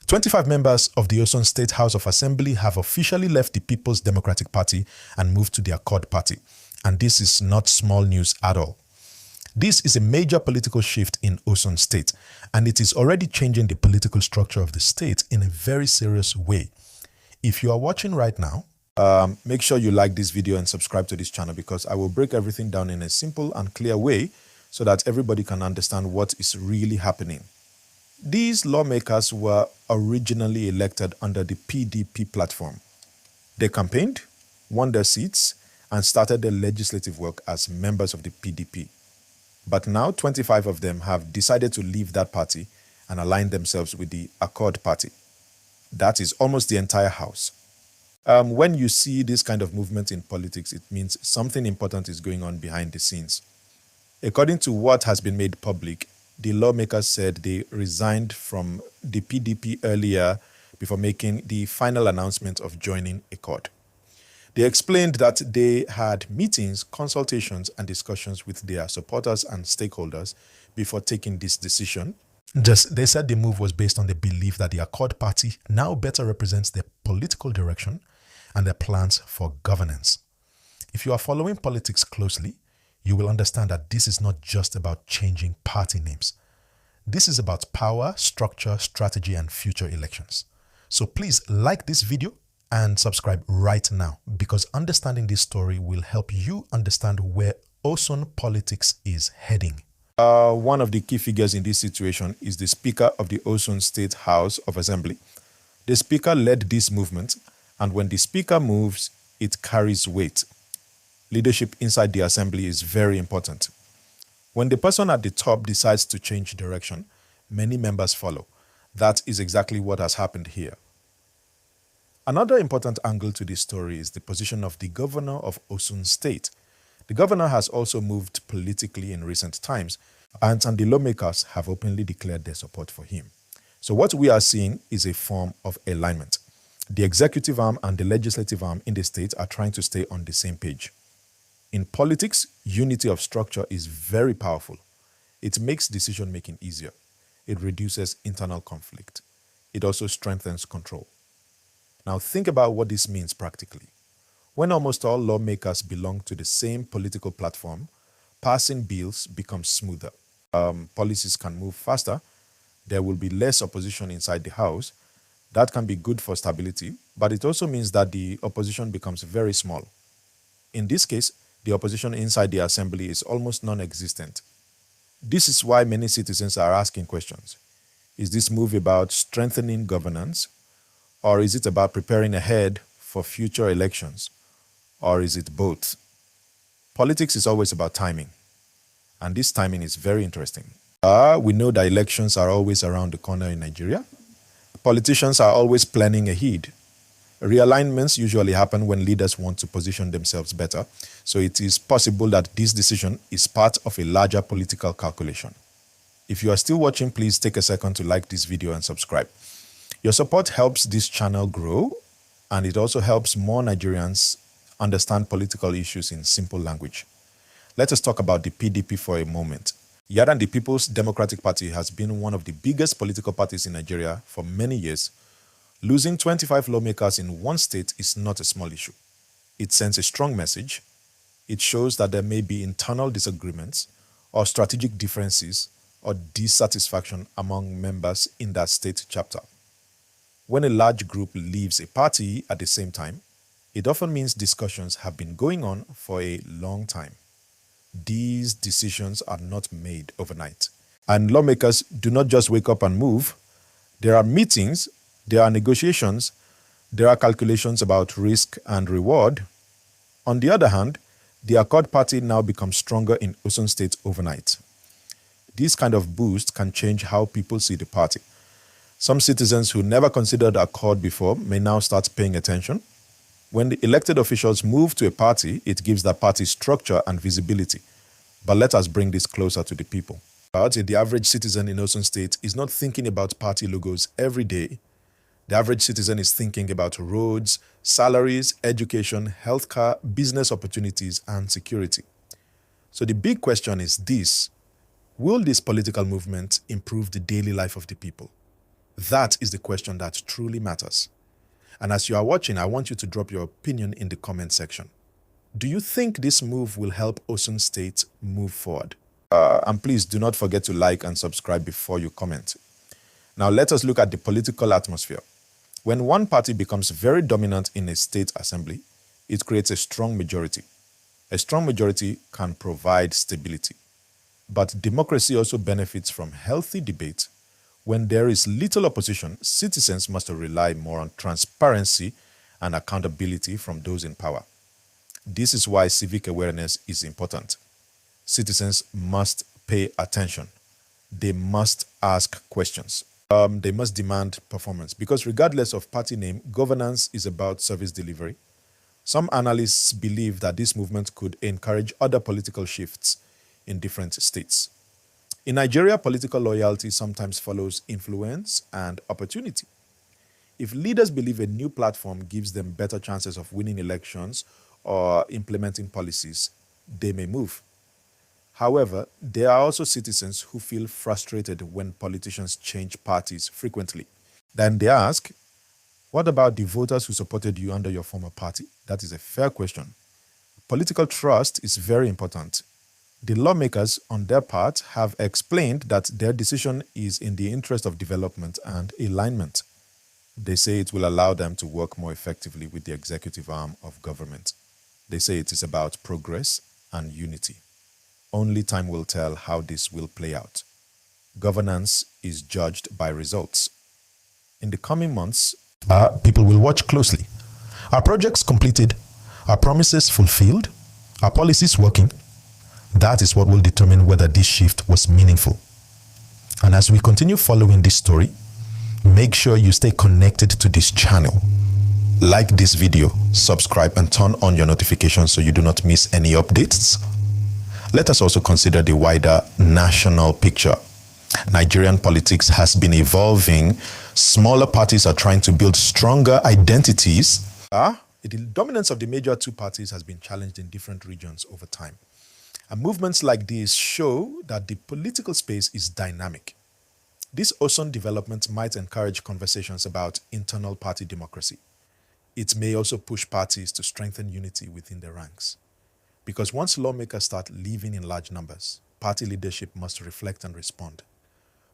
25 members of the Osun State House of Assembly have officially left the People's Democratic Party and moved to the Accord Party. And this is not small news at all. This is a major political shift in Osun State, and it is already changing the political structure of the state in a very serious way. If you are watching right now, make sure you like this video and subscribe to this channel, because I will break everything down in a simple and clear way so that everybody can understand what is really happening. These lawmakers were originally elected under the PDP platform. They campaigned, won their seats, and started their legislative work as members of the PDP. But now 25 of them have decided to leave that party and align themselves with the Accord Party. That is almost the entire house. When you see this kind of movement in politics, it means something important is going on behind the scenes. According to what has been made public, the lawmakers said they resigned from the PDP earlier before making the final announcement of joining Accord. They explained that they had meetings, consultations, and discussions with their supporters and stakeholders before taking this decision. They said the move was based on the belief that the Accord Party now better represents their political direction and their plans for governance. If you are following politics closely, you will understand that this is not just about changing party names. This is about power, structure, strategy, and future elections. So please like this video and subscribe right now, because understanding this story will help you understand where Osun politics is heading. One of the key figures in this situation is the Speaker of the Osun State House of Assembly. The Speaker led this movement, and when the Speaker moves, it carries weight. Leadership inside the Assembly is very important. When the person at the top decides to change direction, many members follow. That is exactly what has happened here. Another important angle to this story is the position of the governor of Osun State. The governor has also moved politically in recent times, and the lawmakers have openly declared their support for him. So what we are seeing is a form of alignment. The executive arm and the legislative arm in the state are trying to stay on the same page. In politics, unity of structure is very powerful. It makes decision-making easier. It reduces internal conflict. It also strengthens control. Now think about what this means practically. When almost all lawmakers belong to the same political platform, passing bills becomes smoother. Policies can move faster. There will be less opposition inside the house. That can be good for stability, but it also means that the opposition becomes very small. In this case, the opposition inside the assembly is almost non-existent. This is why many citizens are asking questions. Is this move about strengthening governance? Or is it about preparing ahead for future elections? Or is it both? Politics is always about timing. And this timing is very interesting. We know that elections are always around the corner in Nigeria. Politicians are always planning ahead. Realignments usually happen when leaders want to position themselves better. So it is possible that this decision is part of a larger political calculation. If you are still watching, please take a second to like this video and subscribe. Your support helps this channel grow, and it also helps more Nigerians understand political issues in simple language. Let us talk about the PDP for a moment. The People's Democratic Party has been one of the biggest political parties in Nigeria for many years. Losing 25 lawmakers in one state is not a small issue. It sends a strong message. It shows that there may be internal disagreements or strategic differences or dissatisfaction among members in that state chapter. When a large group leaves a party at the same time, it often means discussions have been going on for a long time. These decisions are not made overnight. And lawmakers do not just wake up and move. There are meetings, there are negotiations, there are calculations about risk and reward. On the other hand, the Accord Party now becomes stronger in Osun State overnight. This kind of boost can change how people see the party. Some citizens who never considered Accord before may now start paying attention. When the elected officials move to a party, it gives that party structure and visibility. But let us bring this closer to the people. The average citizen in Osun State is not thinking about party logos every day. The average citizen is thinking about roads, salaries, education, healthcare, business opportunities, and security. So the big question is this: will this political movement improve the daily life of the people? That is the question that truly matters. And as you are watching, I want you to drop your opinion in the comment section. Do you think this move will help Osun State move forward? And please do not forget to like and subscribe before you comment. Now let us look at the political atmosphere. When one party becomes very dominant in a state assembly, it creates a strong majority. A strong majority can provide stability. But democracy also benefits from healthy debate. When there is little opposition, citizens must rely more on transparency and accountability from those in power. This is why civic awareness is important. Citizens must pay attention. They must ask questions. They must demand performance, because regardless of party name, governance is about service delivery. Some analysts believe that this movement could encourage other political shifts in different states. In Nigeria, political loyalty sometimes follows influence and opportunity. If leaders believe a new platform gives them better chances of winning elections or implementing policies, they may move. However, there are also citizens who feel frustrated when politicians change parties frequently. Then they ask, what about the voters who supported you under your former party? That is a fair question. Political trust is very important. The lawmakers, on their part, have explained that their decision is in the interest of development and alignment. They say it will allow them to work more effectively with the executive arm of government. They say it is about progress and unity. Only time will tell how this will play out. Governance is judged by results. In the coming months, people will watch closely. Are projects completed? Are promises fulfilled? Are policies working? That is what will determine whether this shift was meaningful. And as we continue following this story, make sure you stay connected to this channel. Like this video, subscribe, and turn on your notifications so you do not miss any updates. Let us also consider the wider national picture. Nigerian politics has been evolving. Smaller parties are trying to build stronger identities. The dominance of the major two parties has been challenged in different regions over time. And movements like this show that the political space is dynamic. This Osun development might encourage conversations about internal party democracy. It may also push parties to strengthen unity within their ranks. Because once lawmakers start leaving in large numbers, party leadership must reflect and respond.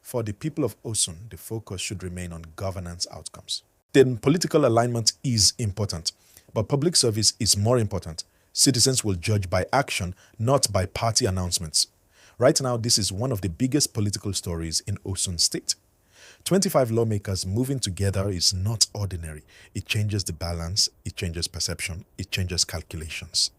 For the people of Osun, the focus should remain on governance outcomes. Then political alignment is important, but public service is more important. Citizens will judge by action, not by party announcements. Right now, this is one of the biggest political stories in Osun State. 25 lawmakers moving together is not ordinary. It changes the balance, it changes perception, it changes calculations.